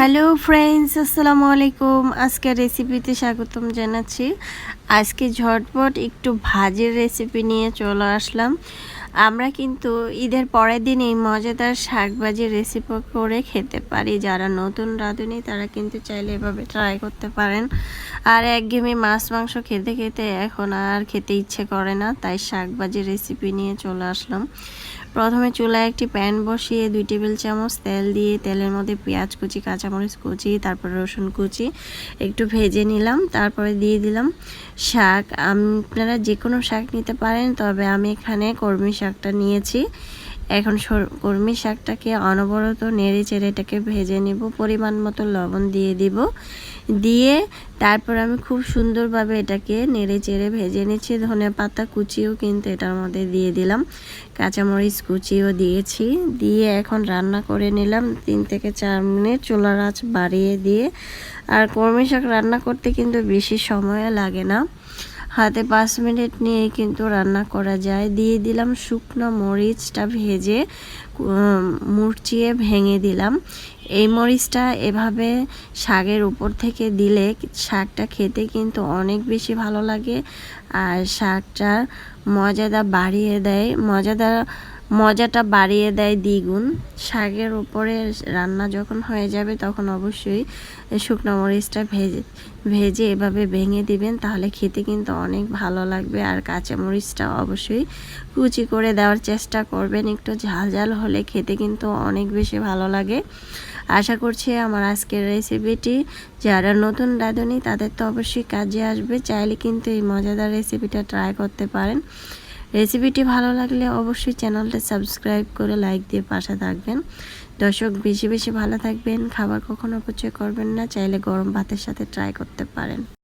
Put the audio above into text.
Hello friends, আসসালামু আলাইকুম। আজকের রেসিপিতে স্বাগতম জানাচ্ছি। আজকে ঝটপট একটু ভাজির রেসিপি নিয়ে চলে আসলাম। আমরা কিন্তু ঈদের পরের দিন এই মজাদার শাক ভাজির রেসিপি করে খেতে পারি। যারা নতুন রাঁধুনি তারা কিন্তু চাইলে এভাবে ট্রাই করতে পারেন। আর একঘেয়েমি মাছ মাংস খেতে খেতে এখন আর খেতে ইচ্ছে করে না, তাই শাক ভাজির রেসিপি নিয়ে চলে আসলাম। প্রথমে চুলায় একটি প্যান বসিয়ে 2 টেবিল চামচ তেল দিয়ে তেলের মধ্যে পেঁয়াজ কুচি, কাঁচামরিচ কুচি, তারপর রসুন কুচি একটু ভেজে নিলাম। তারপরে দিয়ে দিলাম শাক। আপনারা যে কোনো শাক নিতে পারেন, তবে আমি এখানে কলমি শাকটা নিয়েছি। এখন কলমি শাকটাকে অনবরত নেড়ে চেড়ে এটাকে ভেজে নেব। পরিমাণ মতো লবণ দিয়ে দিব। দিয়ে তারপর আমি খুব সুন্দরভাবে এটাকে নেড়ে চেড়ে ভেজে নিচ্ছি। ধনেপাতা কুচিও কিন্তু এটার মধ্যে দিয়ে দিলাম, কাঁচামরিচ কুচিও দিয়েছি। দিয়ে এখন রান্না করে নিলাম 3 থেকে 4 মিনিট চুলার আঁচ বাড়িয়ে দিয়ে। আর কলমি শাক রান্না করতে কিন্তু বেশি সময় লাগে না, হাতে 5 মিনিট নিয়ে কিন্তু রান্না করা যায়। দিয়ে দিলাম শুকনো মরিচটা ভেজে মুড়চিয়ে ভেঙে দিলাম। এই মরিচটা এভাবে শাকের উপর থেকে দিলে শাকটা খেতে কিন্তু অনেক বেশি ভালো লাগে, আর শাকটার মজাটা বাড়িয়ে দেয় দ্বিগুণ। শাকের উপরে রান্না যখন হয়ে যাবে তখন অবশ্যই শুকনো মরিচটা ভেজে এভাবে ভেঙে দিবেন, তাহলে খেতে কিন্তু অনেক ভালো লাগবে। আর কাঁচা মরিচটা অবশ্যই কুচি করে দেওয়ার চেষ্টা করবেন, একটু ঝাল ঝাল হলে খেতে কিন্তু অনেক বেশি ভালো লাগে। আশা করছি আমার আজকের রেসিপিটি যারা নতুন রাঁধুনি তাদের তো অবশ্যই কাজে আসবে। চাইলে কিন্তু এই মজাদার রেসিপিটা ট্রাই করতে পারেন। রেসিপিটি ভালো লাগলে অবশ্যই চ্যানেলটা সাবস্ক্রাইব করে লাইক দিয়ে পাশে থাকবেন। দর্শক, বেশি বেশি ভালো থাকবেন, খাবার কখনো অপচয় করবেন না। চাইলে গরম ভাতের সাথে ট্রাই করতে পারেন।